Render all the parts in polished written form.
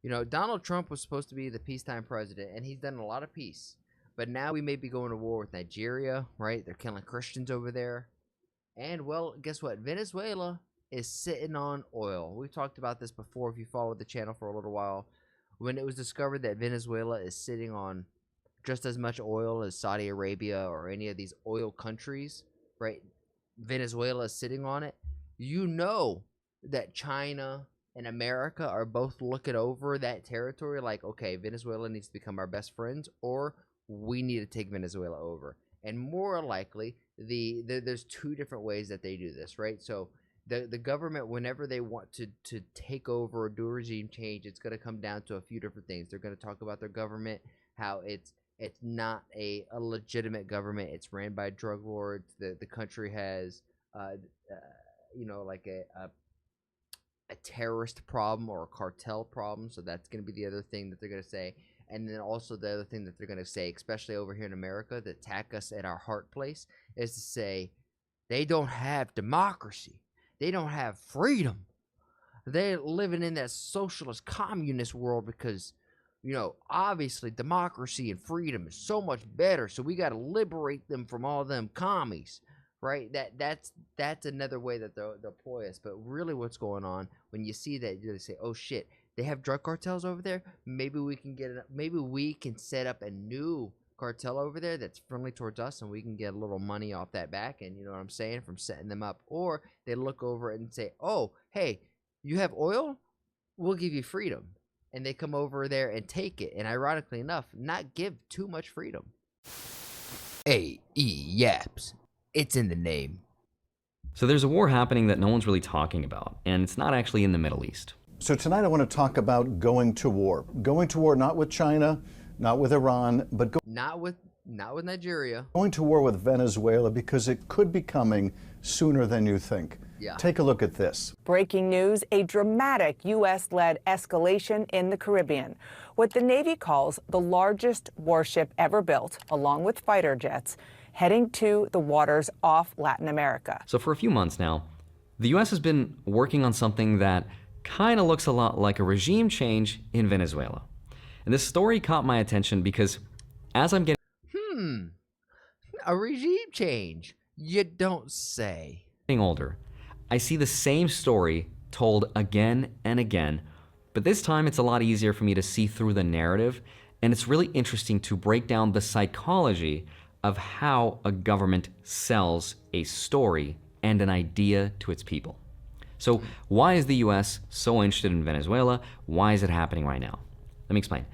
You know, Donald Trump was supposed to be the peacetime president, and he's done a lot of peace. But now we may be going to war with Nigeria, right? They're killing Christians over there. And, well, guess what? Venezuela is sitting on oil. We've talked about this before if you followed the channel for a little while. When it was discovered that Venezuela is sitting on just as much oil as Saudi Arabia or any of these oil countries, right? Venezuela is sitting on it. You know that China and America are both looking over that territory like, okay, Venezuela needs to become our best friends, or we need to take Venezuela over. And more likely, there's two different ways that they do this, right? So the government, whenever they want to take over or do a regime change, it's going to come down to a few different things. They're going to talk about their government, how it's not a legitimate government. It's ran by drug lords. The country has, like a terrorist problem or a cartel problem. So that's going to be the other thing that they're going to say. And then also the other thing that they're going to say, especially over here in America, that attack us at our heart place, is to say they don't have democracy. They don't have freedom. They're living in that socialist communist world because, obviously democracy and freedom is so much better. So we got to liberate them from all them commies, right? That's another way that they'll ploy us. But really what's going on when you see that, they say, oh shit, they have drug cartels over there. Maybe we can set up a new cartel over there that's friendly towards us, and we can get a little money off that back, and you know what I'm saying, from setting them up. Or they look over and say, oh, hey, you have oil? We'll give you freedom. And they come over there and take it, and ironically enough, not give too much freedom. Yaps. It's in the name. So there's a war happening that no one's really talking about, and it's not actually in the Middle East. So tonight I want to talk about going to war. Going to war not with China, not with Iran, but not with Nigeria. Going to war with Venezuela, because it could be coming sooner than you think. Yeah. Take a look at this. Breaking news, a dramatic U.S.-led escalation in the Caribbean. What the Navy calls the largest warship ever built, along with fighter jets, heading to the waters off Latin America. So for a few months now, the U.S. has been working on something that kind of looks a lot like a regime change in Venezuela. And this story caught my attention because as I'm getting a regime change? You don't say. Older, I see the same story told again and again, but this time it's a lot easier for me to see through the narrative, and it's really interesting to break down the psychology of how a government sells a story and an idea to its people. So why is the US so interested in Venezuela? Why is it happening right now? Let me explain.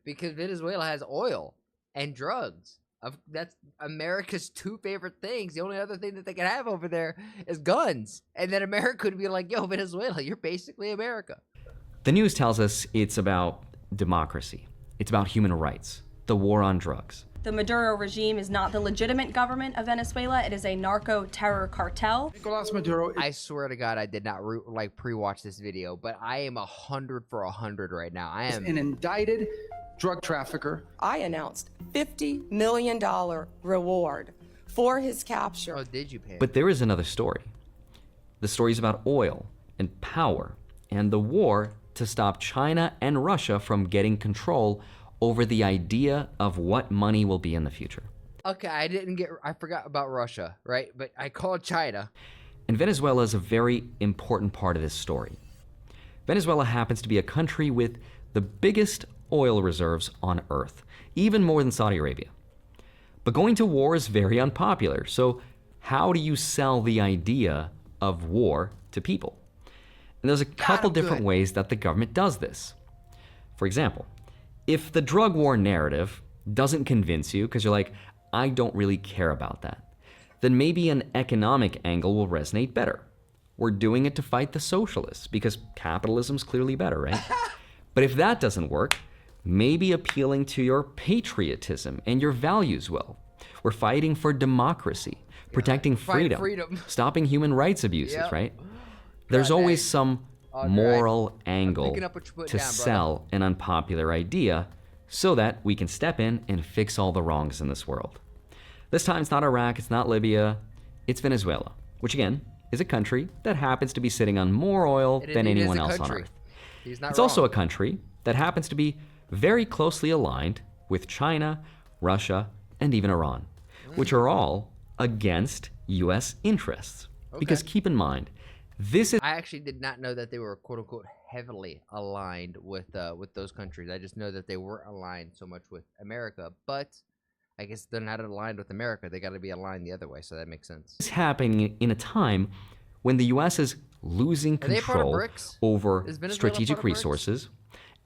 Because Venezuela has oil and drugs. That's America's two favorite things. The only other thing that they can have over there is guns. And then America would be like, yo, Venezuela, you're basically America. The news tells us it's about democracy. It's about human rights, the war on drugs. The Maduro regime is not the legitimate government of Venezuela. It is a narco-terror cartel. Nicolas Maduro. I swear to God, I did not pre-watch this video, but I am 100 for 100 right now. I am an indicted drug trafficker. I announced $50 million reward for his capture. Oh, did you, Pam? But there is another story. The story is about oil and power and the war to stop China and Russia from getting control over the idea of what money will be in the future. Okay, I forgot about Russia, right? But I called China. And Venezuela is a very important part of this story. Venezuela happens to be a country with the biggest oil reserves on Earth, even more than Saudi Arabia. But going to war is very unpopular, so how do you sell the idea of war to people? And there's a couple different ways that the government does this. For example, if the drug war narrative doesn't convince you because you're like, I don't really care about that, then maybe an economic angle will resonate better. We're doing it to fight the socialists because capitalism's clearly better, right? But if that doesn't work, maybe appealing to your patriotism and your values will. We're fighting for democracy, protecting freedom, stopping human rights abuses, right? There's always some moral angle to sell an unpopular idea so that we can step in and fix all the wrongs in this world. This time it's not Iraq, it's not Libya, it's Venezuela, which again is a country that happens to be sitting on more oil than anyone else on Earth. He's not It's wrong. also a country that happens to be very closely aligned with China, Russia, and even Iran, which are all against U.S. interests. Because keep in mind, this is I actually did not know that they were quote unquote heavily aligned with those countries. I just know that they weren't aligned so much with America, but I guess they're not aligned with America. They got to be aligned the other way, so that makes sense. happening in a time when the U.S. is losing Are they a part of control BRICS? over Is Venezuela strategic part of BRICS? resources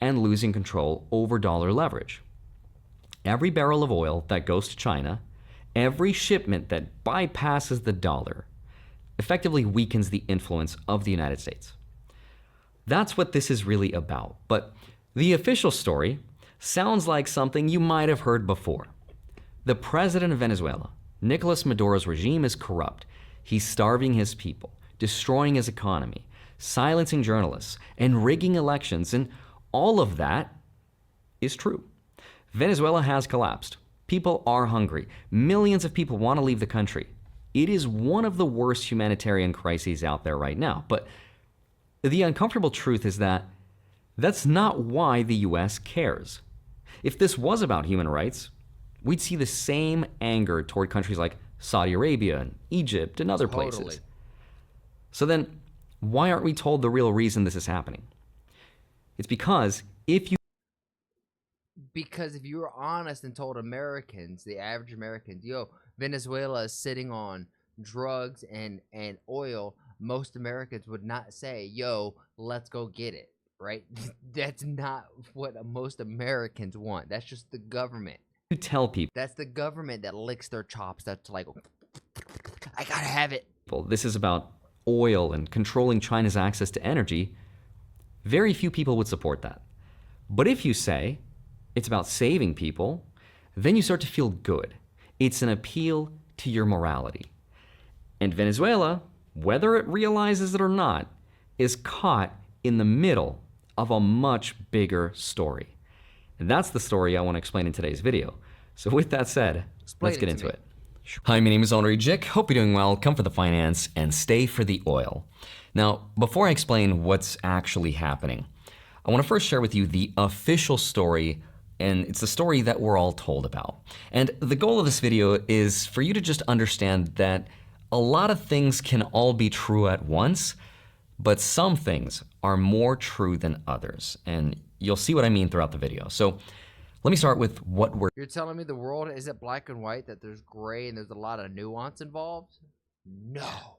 and losing control over dollar leverage. Every barrel of oil that goes to China, every shipment that bypasses the dollar, effectively weakens the influence of the United States. That's what this is really about. But the official story sounds like something you might have heard before. The president of Venezuela, Nicolas Maduro's regime, is corrupt. He's starving his people, destroying his economy, silencing journalists, and rigging elections, and all of that is true. Venezuela has collapsed. People are hungry. Millions of people want to leave the country. It is one of the worst humanitarian crises out there right now. But the uncomfortable truth is that that's not why the US cares. If this was about human rights, we'd see the same anger toward countries like Saudi Arabia and Egypt and other places. So then, why aren't we told the real reason this is happening? It's because if you were honest and told Americans, the average Americans, yo, Venezuela is sitting on drugs and oil, most Americans would not say, yo, let's go get it, right? That's not what most Americans want. That's just the government. you tell people That's the government that licks their chops. That's like, I gotta have it. this is about oil and controlling China's access to energy, very few people would support that. But if you say it's about saving people, then you start to feel good. It's an appeal to your morality. And Venezuela, whether it realizes it or not, is caught in the middle of a much bigger story. And that's the story I want to explain in today's video. So with that said, let's get into it. Hi, my name is Honorary Jick. Hope you're doing well. Come for the finance and stay for the oil. Now, before I explain what's actually happening, I want to first share with you the official story, and it's the story that we're all told about. And the goal of this video is for you to just understand that a lot of things can all be true at once, but some things are more true than others. And you'll see what I mean throughout the video. So let me start with what we're You're telling me the world isn't black and white, that there's gray and there's a lot of nuance involved? No.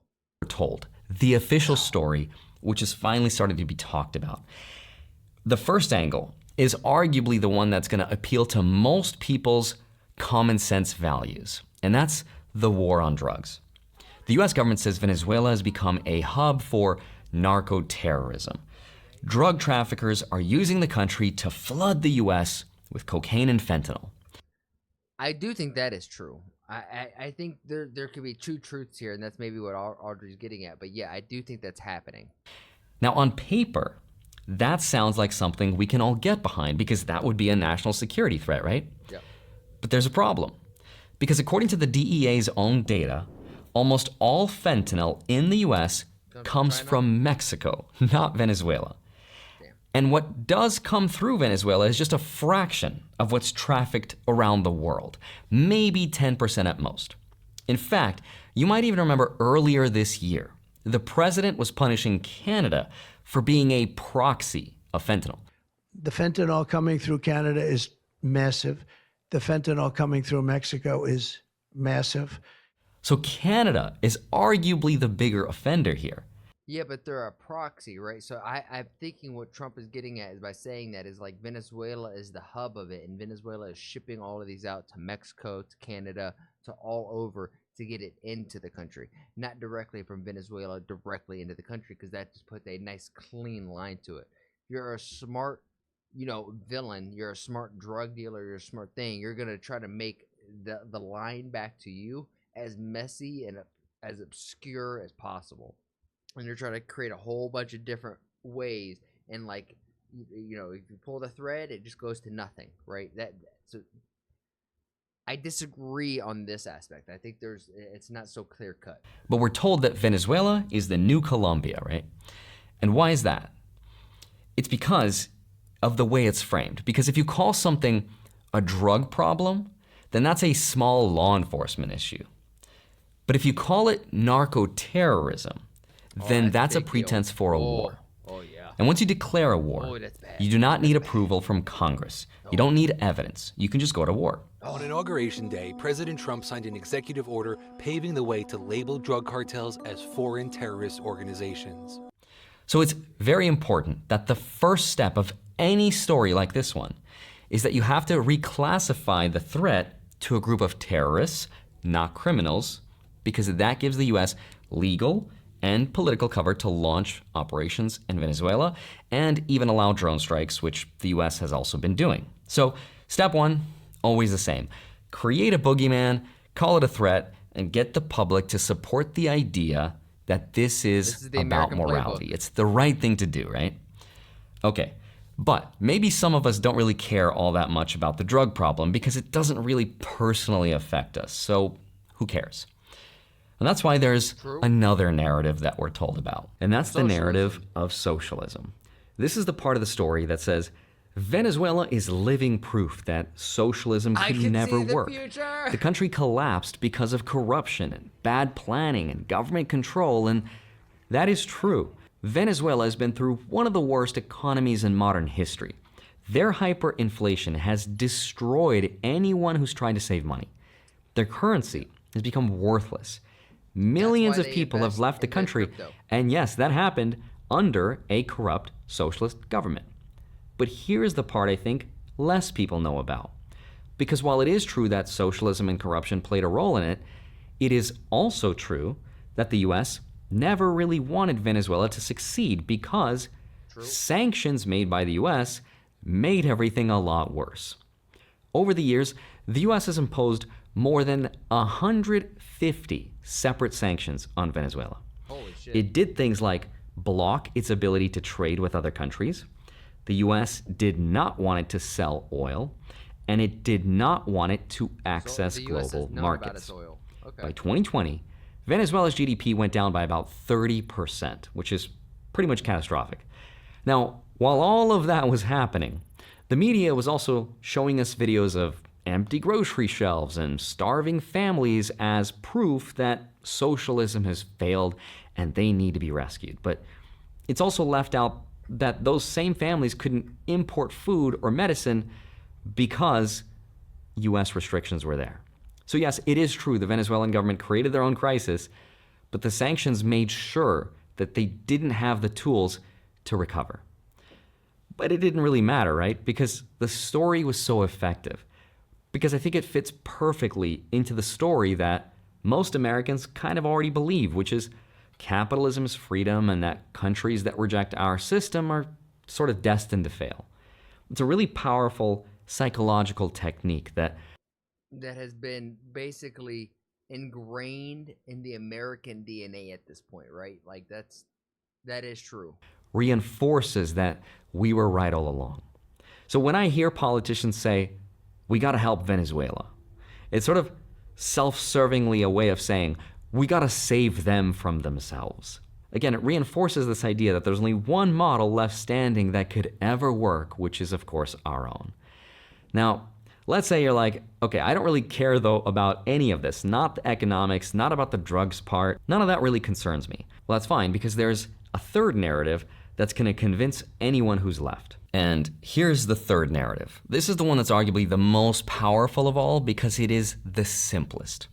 told, the official story, which is finally starting to be talked about. The first angle is arguably the one that's going to appeal to most people's common sense values, and that's the war on drugs. The US government says Venezuela has become a hub for narco-terrorism. Drug traffickers are using the country to flood the US with cocaine and fentanyl. I do think that is true. I think there could be two truths here, and that's maybe what Audrey's getting at. But yeah, I do think that's happening. Now, on paper, that sounds like something we can all get behind because that would be a national security threat, right? Yeah. But there's a problem. Because according to the DEA's own data, almost all fentanyl in the US comes from Mexico, not Venezuela. And what does come through Venezuela is just a fraction of what's trafficked around the world, maybe 10% at most. In fact, you might even remember earlier this year, the president was punishing Canada for being a proxy of fentanyl. The fentanyl coming through Canada is massive. The fentanyl coming through Mexico is massive. So Canada is arguably the bigger offender here. Yeah, but they're a proxy, right? So I'm thinking what Trump is getting at is by saying that is like Venezuela is the hub of it, and Venezuela is shipping all of these out to Mexico, to Canada, to all over to get it into the country. Not directly from Venezuela directly into the country, because that just puts a nice clean line to it. If you're a smart, villain, you're a smart drug dealer, you're a smart thing, you're going to try to make the line back to you as messy and as obscure as possible. And they're trying to create a whole bunch of different ways, and if you pull the thread, it just goes to nothing, right? So I disagree on this aspect. I think it's not so clear cut. But we're told that Venezuela is the new Colombia, right? And why is that? it's because of the way it's framed. Because if you call something a drug problem, then that's a small law enforcement issue. But if you call it narco-terrorism, then that's a pretense for a war. Oh, yeah. And once you declare a war, Oh, that's bad. you do not need approval from Congress. You don't need evidence. You can just go to war. On Inauguration Day, President Trump signed an executive order paving the way to label drug cartels as foreign terrorist organizations. So it's very important that the first step of any story like this one is that you have to reclassify the threat to a group of terrorists, not criminals, because that gives the US legal and political cover to launch operations in Venezuela and even allow drone strikes, which the US has also been doing. So step one, always the same. Create a boogeyman, call it a threat, and get the public to support the idea that this is the about American morality. playbook. It's the right thing to do, right? Okay, but maybe some of us don't really care all that much about the drug problem because it doesn't really personally affect us, so who cares? And that's why there's another narrative that we're told about, and that's the narrative of socialism. This is the part of the story that says Venezuela is living proof that socialism could never work. The country collapsed because of corruption and bad planning and government control, and that is true. Venezuela has been through one of the worst economies in modern history. Their hyperinflation has destroyed anyone who's trying to save money. Their currency has become worthless. Millions of people have left the country, and yes, that happened under a corrupt socialist government. But here's the part I think less people know about. Because while it is true that socialism and corruption played a role in it, it is also true that the US never really wanted Venezuela to succeed because sanctions made by the US made everything a lot worse. Over the years, the US has imposed more than 150 separate sanctions on Venezuela. Holy shit. It did things like block its ability to trade with other countries. The US did not want it to sell oil, and it did not want it to access global markets. By 2020, Venezuela's GDP went down by about 30%, which is pretty much catastrophic. Now, while all of that was happening, the media was also showing us videos of empty grocery shelves and starving families as proof that socialism has failed and they need to be rescued. But it's also left out that those same families couldn't import food or medicine because US restrictions were there. So yes, it is true the Venezuelan government created their own crisis, but the sanctions made sure that they didn't have the tools to recover. But it didn't really matter, right? Because the story was so effective. Because I think it fits perfectly into the story that most Americans kind of already believe, which is capitalism is freedom and that countries that reject our system are sort of destined to fail. It's a really powerful psychological technique that has been basically ingrained in the American DNA at this point, right? Like that is true. Reinforces that we were right all along. So when I hear politicians say, we got to help Venezuela, it's sort of self-servingly a way of saying, we got to save them from themselves. Again, it reinforces this idea that there's only one model left standing that could ever work, which is, of course, our own. Now, let's say you're like, okay, I don't really care, though, about any of this, not the economics, not about the drugs part. None of that really concerns me. Well, that's fine, because there's a third narrative that's going to convince anyone who's left. And here's the third narrative. This is the one that's arguably the most powerful of all because it is the simplest.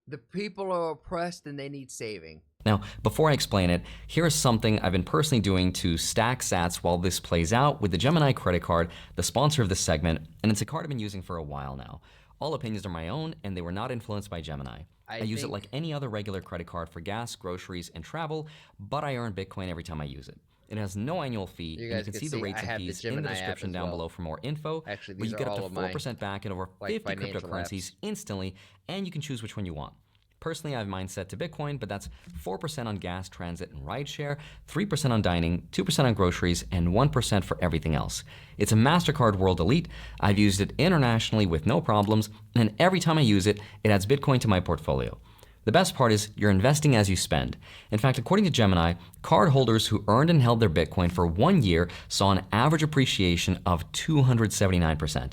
The people are oppressed and they need saving. Now, before I explain it, here's something I've been personally doing to stack sats while this plays out with the Gemini credit card, the sponsor of this segment, and it's a card I've been using for a while now. All opinions are my own, and they were not influenced by Gemini. I use it like any other regular credit card for gas, groceries, and travel, but I earn Bitcoin every time I use it. It has no annual fee, and you can see the rates and fees in the description down below for more info. Actually, where you get up to 4% back in over 50 cryptocurrencies instantly, and you can choose which one you want. Personally, I have mine set to Bitcoin, but that's 4% on gas, transit, and rideshare, 3% on dining, 2% on groceries, and 1% for everything else. It's a MasterCard World Elite. I've used it internationally with no problems, and every time I use it, it adds Bitcoin to my portfolio. The best part is you're investing as you spend. In fact, according to Gemini, card holders who earned and held their Bitcoin for 1 year saw an average appreciation of 279%.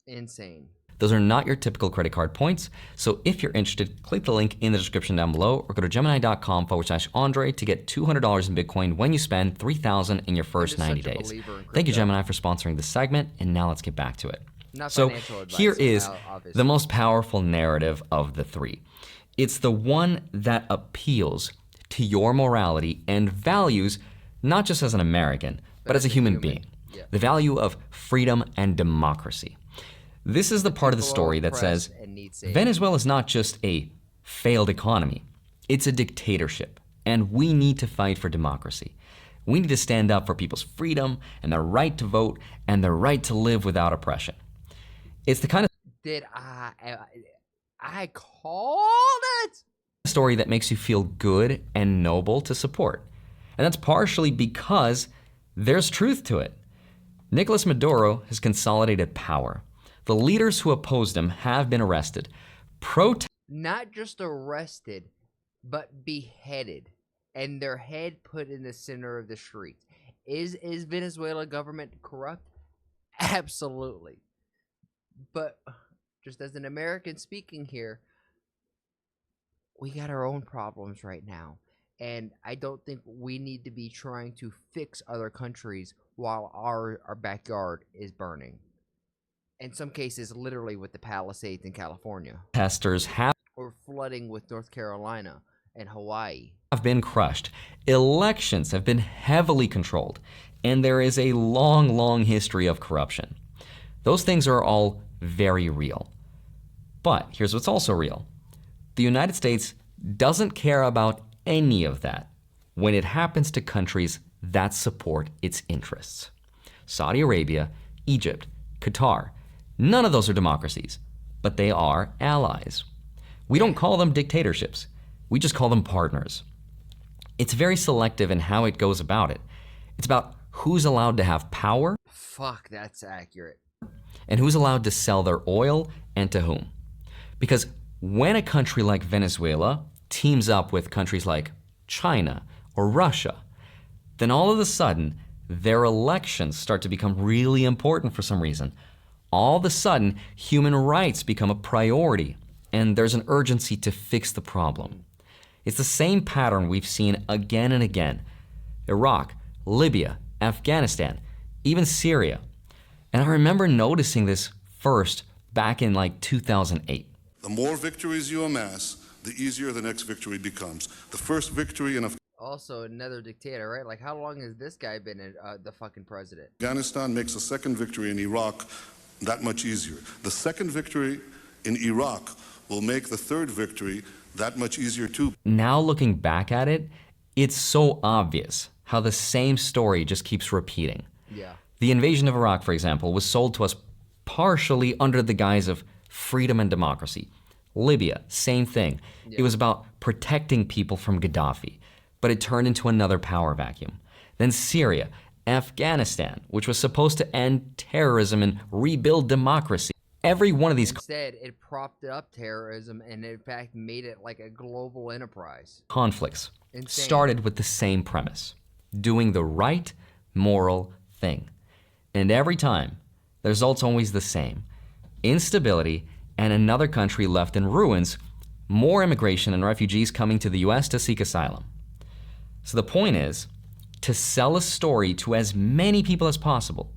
Insane. Those are not your typical credit card points. So if you're interested, click the link in the description down below or go to gemini.com/Andre to get $200 in Bitcoin when you spend $3,000 in your first 90 days. Thank you, Gemini, for sponsoring this segment. And now let's get back to it. So here is the most powerful narrative of the three. It's the one that appeals to your morality and values, not just as an American, but as a human being. Yeah. The value of freedom and democracy. This is the part of the story that says Venezuela is not just a failed economy, it's a dictatorship, and we need to fight for democracy. We need to stand up for people's freedom and their right to vote and their right to live without oppression. It's the kind of I called it story that makes you feel good and noble to support. And that's partially because there's truth to it. Nicolas Maduro has consolidated power. The leaders who opposed him have been arrested. Not just arrested, but beheaded, and their head put in the center of the street. Is Venezuela government corrupt? Absolutely. But just as an American speaking here, we got our own problems right now. And I don't think we need to be trying to fix other countries while our backyard is burning. In some cases, literally with the Palisades in California. Protesters have or flooding with North Carolina and Hawaii. Have been crushed. Elections have been heavily controlled. And there is a long, long history of corruption. Those things are all very real. But here's what's also real. The United States doesn't care about any of that when it happens to countries that support its interests. Saudi Arabia, Egypt, Qatar, none of those are democracies, but they are allies. We don't call them dictatorships. We just call them partners. It's very selective in how it goes about it. It's about who's allowed to have power. Fuck, that's accurate. And who's allowed to sell their oil and to whom. Because when a country like Venezuela teams up with countries like China or Russia, then all of a sudden, their elections start to become really important for some reason. All of a sudden, human rights become a priority, and there's an urgency to fix the problem. It's the same pattern we've seen again and again. Iraq, Libya, Afghanistan, even Syria. And I remember noticing this first back in like 2008. The more victories you amass, the easier the next victory becomes. The first victory in also another dictator, right? Like, how long has this guy been the fucking president? Afghanistan makes a second victory in Iraq that much easier. The second victory in Iraq will make the third victory that much easier too. Now looking back at it, it's so obvious how the same story just keeps repeating. Yeah. The invasion of Iraq, for example, was sold to us partially under the guise of freedom and democracy. Libya, same thing. Yeah. It was about protecting people from Gaddafi, but it turned into another power vacuum. Then Syria, Afghanistan, which was supposed to end terrorism and rebuild democracy. Every one of these instead, it propped up terrorism and in fact made it like a global enterprise. Conflicts started with the same premise, doing the right moral thing. And every time, the result's always the same. Instability and another country left in ruins, more immigration and refugees coming to the US to seek asylum. So the point is, to sell a story to as many people as possible,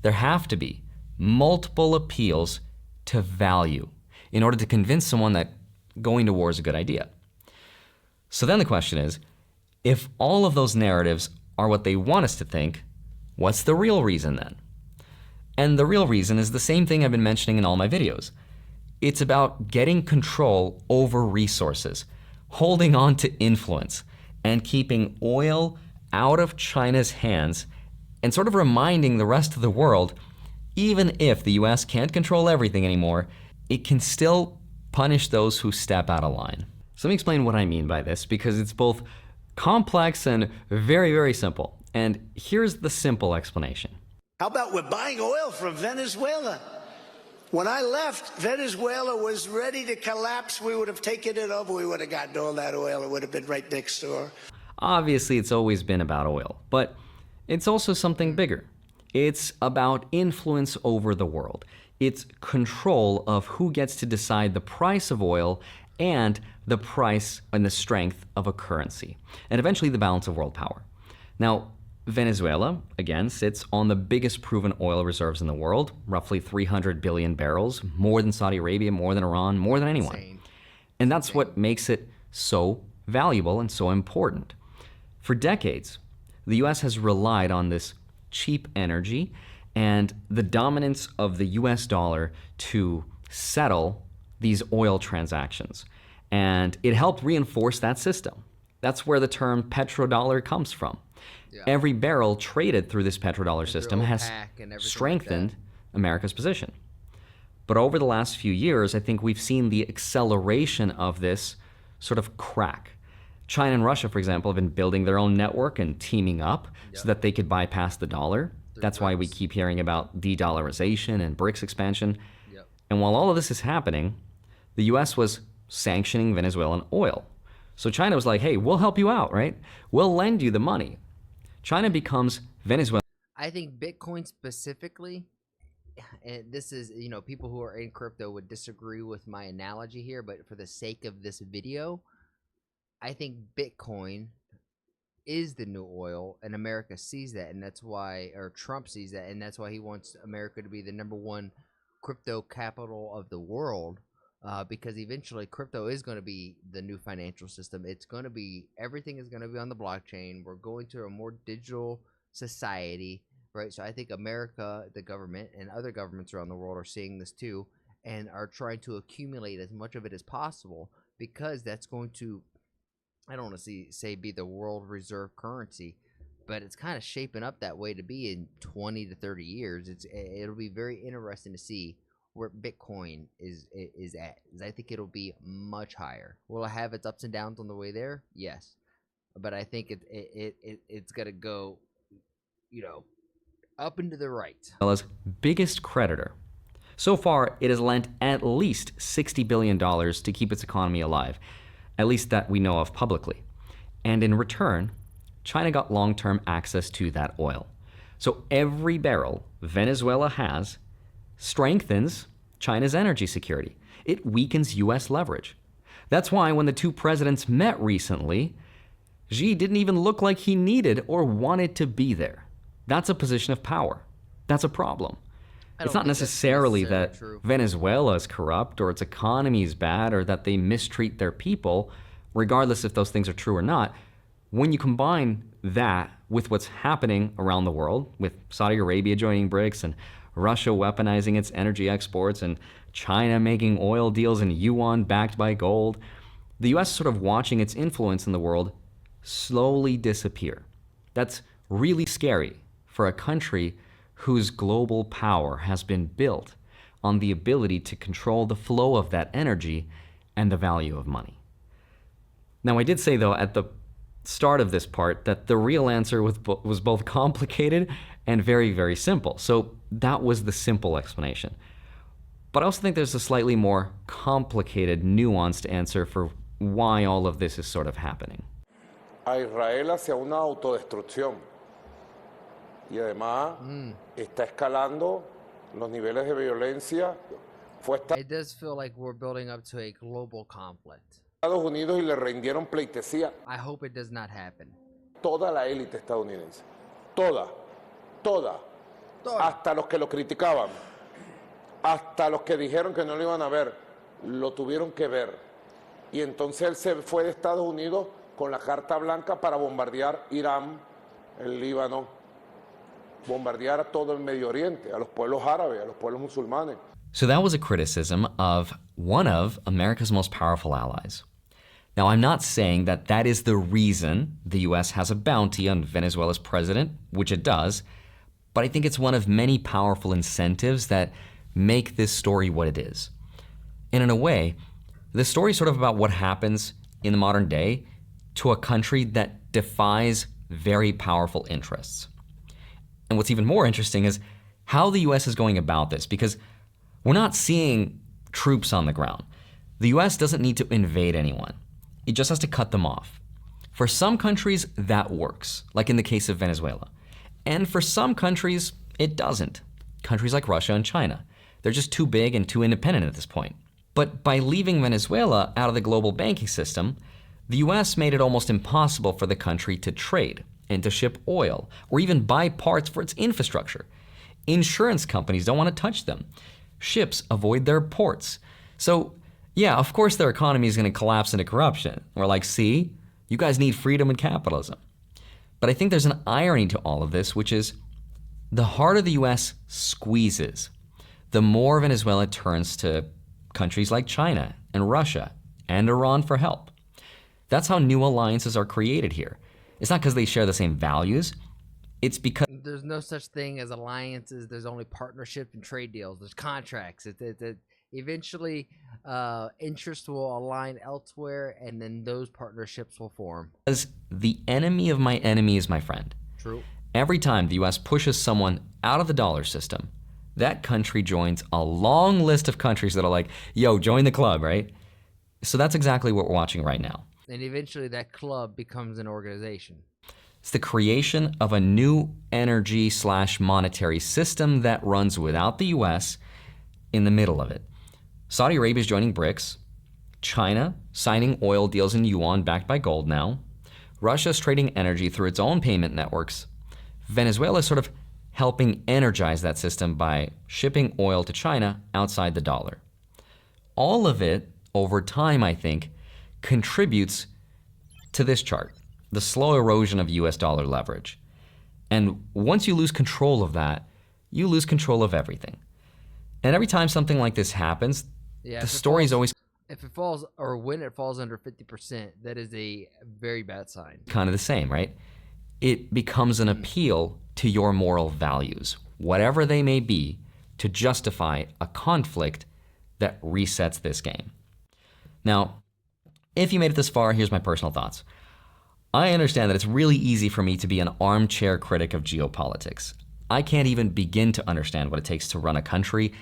there have to be multiple appeals to value in order to convince someone that going to war is a good idea. So then the question is, if all of those narratives are what they want us to think, what's the real reason then? And the real reason is the same thing I've been mentioning in all my videos. It's about getting control over resources, holding on to influence, and keeping oil out of China's hands, and sort of reminding the rest of the world, even if the US can't control everything anymore, it can still punish those who step out of line. So let me explain what I mean by this, because it's both complex and very, very simple. And here's the simple explanation. How about we're buying oil from Venezuela? When I left, Venezuela was ready to collapse. We would have taken it over. We would have gotten all that oil. It would have been right next door. Obviously, it's always been about oil, but it's also something bigger. It's about influence over the world. It's control of who gets to decide the price of oil and the price and the strength of a currency, and eventually the balance of world power. Now, Venezuela, again, sits on the biggest proven oil reserves in the world, roughly 300 billion barrels, more than Saudi Arabia, more than Iran, more than anyone. Insane. And that's what makes it so valuable and so important. For decades, the US has relied on this cheap energy and the dominance of the US dollar to settle these oil transactions. And it helped reinforce that system. That's where the term petrodollar comes from. Yeah. Every barrel traded through this petrodollar system has strengthened America's position. But over the last few years, I think we've seen the acceleration of this sort of crack. China and Russia, for example, have been building their own network and teaming up so that they could bypass the dollar. That's why we keep hearing about de-dollarization and BRICS expansion. And while all of this is happening, the US was sanctioning Venezuelan oil. So China was like, hey, we'll help you out, right? We'll lend you the money. China becomes Venezuela. I think Bitcoin specifically, and this is, you know, people who are in crypto would disagree with my analogy here, but for the sake of this video, I think Bitcoin is the new oil, and America sees that, and that's why, or Trump sees that, and that's why he wants America to be the #1 crypto capital of the world, because eventually crypto is going to be the new financial system. It's going to be, everything is going to be on the blockchain. We're going to a more digital society, right? So I think America, the government, and other governments around the world are seeing this too, and are trying to accumulate as much of it as possible, because that's going to, I don't want to say be the world reserve currency, but it's kind of shaping up that way to be in 20 to 30 years. It'll be very interesting to see where Bitcoin is at. I think it'll be much higher. Will it have its ups and downs on the way there? Yes, but I think it's gonna go, you know, up and to the right. Venezuela's biggest creditor. So far, it has lent at least $60 billion to keep its economy alive, at least that we know of publicly. And in return, China got long-term access to that oil. So every barrel Venezuela has strengthens China's energy security. It weakens US leverage. That's why when the two presidents met recently, Xi didn't even look like he needed or wanted to be there. That's a position of power. That's a problem. It's not necessarily that Venezuela is corrupt or its economy is bad or that they mistreat their people, regardless if those things are true or not. When you combine that with what's happening around the world, with Saudi Arabia joining BRICS and Russia weaponizing its energy exports and China making oil deals in yuan backed by gold, the US is sort of watching its influence in the world slowly disappear. That's really scary for a country whose global power has been built on the ability to control the flow of that energy and the value of money. Now, I did say, though, at the start of this part that the real answer was both complicated and very, very simple. So that was the simple explanation. But I also think there's a slightly more complicated, nuanced answer for why all of this is sort of happening. A Israel hacia una autodestrucción. Y además está escalando los niveles de violencia. It does feel like we're building up to a global conflict. Estados Unidos y le rindieron pleitesía. I hope it does not happen. Toda la élite estadounidense. Toda. Hasta los que lo criticaban. Hasta los que dijeron que no lo iban a ver. Lo tuvieron que ver. Y entonces él se fue de Estados Unidos con la carta blanca para bombardear Irán, el Líbano, bombardear a todo el Medio Oriente, a los pueblos árabes, a los pueblos musulmanes. So that was a criticism of one of America's most powerful allies. Now, I'm not saying that that is the reason the US has a bounty on Venezuela's president, which it does, but I think it's one of many powerful incentives that make this story what it is. And in a way, the story is sort of about what happens in the modern day to a country that defies very powerful interests. And what's even more interesting is how the US is going about this, because We're not seeing troops on the ground. The US doesn't need to invade anyone. It just has to cut them off. For some countries, that works, like in the case of Venezuela. And for some countries, it doesn't. Countries like Russia and China. They're just too big and too independent at this point. But by leaving Venezuela out of the global banking system, the US made it almost impossible for the country to trade and to ship oil or even buy parts for its infrastructure. Insurance companies don't want to touch them. Ships avoid their ports. So, yeah, of course their economy is going to collapse into corruption. We're like, see, you guys need freedom and capitalism. But I think there's an irony to all of this, which is the harder the US squeezes, the more Venezuela turns to countries like China and Russia and Iran for help. That's how new alliances are created here. It's not because they share the same values. It's because there's no such thing as alliances. There's only partnership and trade deals. There's contracts. Eventually, interests will align elsewhere, and then those partnerships will form. The enemy of my enemy is my friend. True. Every time the US pushes someone out of the dollar system, that country joins a long list of countries that are like, yo, join the club, right? So that's exactly what we're watching right now. And eventually that club becomes an organization. It's the creation of a new energy/monetary system that runs without the US in the middle of it. Saudi Arabia is joining BRICS. China signing oil deals in yuan backed by gold now. Russia's trading energy through its own payment networks. Venezuela is sort of helping energize that system by shipping oil to China outside the dollar. All of it, over time, I think, contributes to this chart, the slow erosion of US dollar leverage. And once you lose control of that, you lose control of everything. And every time something like this happens, the story is always... If it falls, or when it falls under 50%, that is a very bad sign. kind of the same, right? It becomes an appeal to your moral values, whatever they may be, to justify a conflict that resets this game. Now, if you made it this far, here's my personal thoughts. I understand that it's really easy for me to be an armchair critic of geopolitics. I can't even begin to understand what it takes to run a country,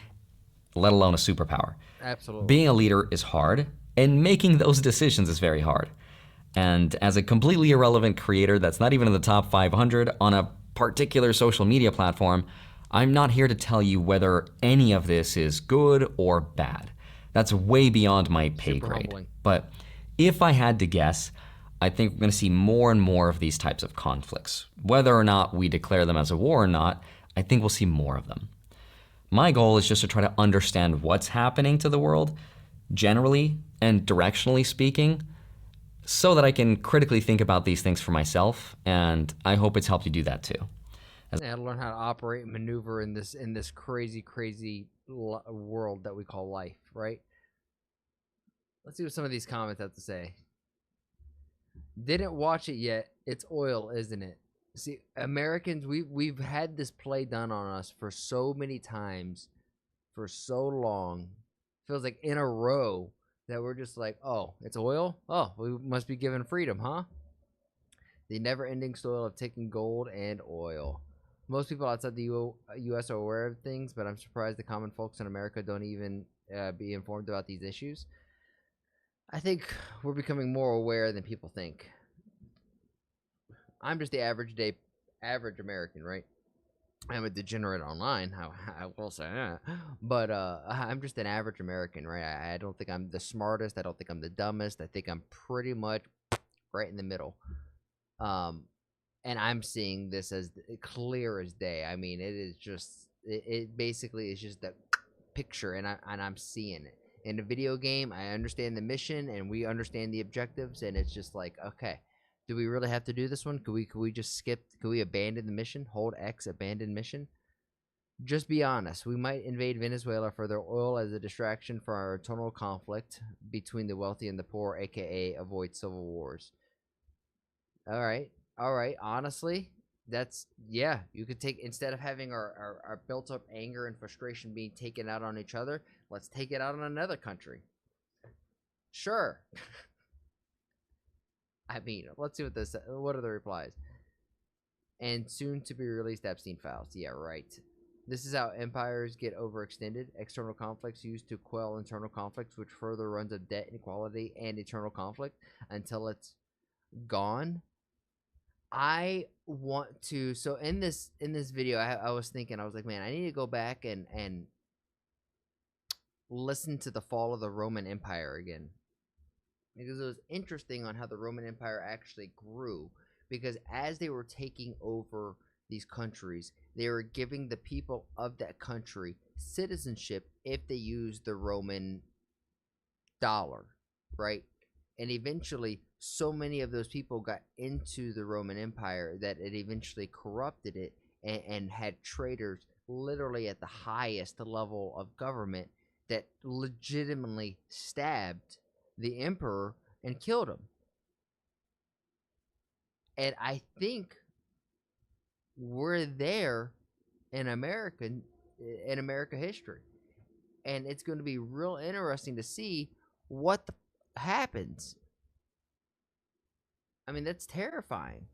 let alone a superpower. Absolutely. Being a leader is hard, and making those decisions is very hard. And as a completely irrelevant creator that's not even in the top 500 on a particular social media platform, I'm not here to tell you whether any of this is good or bad. That's way beyond my pay grade. Humbling. But if I had to guess, I think we're going to see more and more of these types of conflicts. Whether or not we declare them as a war or not, I think we'll see more of them. My goal is just to try to understand what's happening to the world, generally and directionally speaking, so that I can critically think about these things for myself, and I hope it's helped you do that too. I had to learn how to operate and maneuver in this crazy world that we call life, right? Let's see what some of these comments have to say. Didn't watch it yet. It's oil, isn't it? See, Americans, we've had this play done on us for so many times, for so long. Feels like in a row that we're just like, oh, it's oil? Oh, we must be given freedom, huh? The never-ending soil of taking gold and oil. Most people outside the U.S. are aware of things, but I'm surprised the common folks in America don't even be informed about these issues. I think we're becoming more aware than people think. I'm just the average American, right? I'm a degenerate online, I will say that. But I'm just an average American, right? I don't think I'm the smartest. I don't think I'm the dumbest. I think I'm pretty much right in the middle. And I'm seeing this as clear as day. I mean, it is just, it basically is just that picture, and I'm seeing it. In a video game, I understand the mission, and we understand the objectives, and it's just like, okay, do we really have to do this one? Could we just skip? Could we abandon the mission? Hold X, abandon mission? Just be honest. We might invade Venezuela for their oil as a distraction for our internal conflict between the wealthy and the poor, aka avoid civil wars. All right. Honestly, that's, yeah, you could take, instead of having our built up anger and frustration being taken out on each other, let's take it out on another country. Sure. I mean, let's see what are the replies. And soon to be released Epstein files. Yeah, right. This is how empires get overextended. External conflicts used to quell internal conflicts, which further runs of debt inequality and eternal conflict until it's gone. I want to. So in this video, I was thinking, I was like, man, I need to go back and listen to the fall of the Roman Empire again, because it was interesting on how the Roman Empire actually grew. Because as they were taking over these countries, they were giving the people of that country citizenship if they used the Roman dollar, right? And eventually, so many of those people got into the Roman Empire that it eventually corrupted it and had traitors literally at the highest level of government that legitimately stabbed the emperor and killed him. And I think we're there in America history, and it's going to be real interesting to see what happens. I mean, that's terrifying.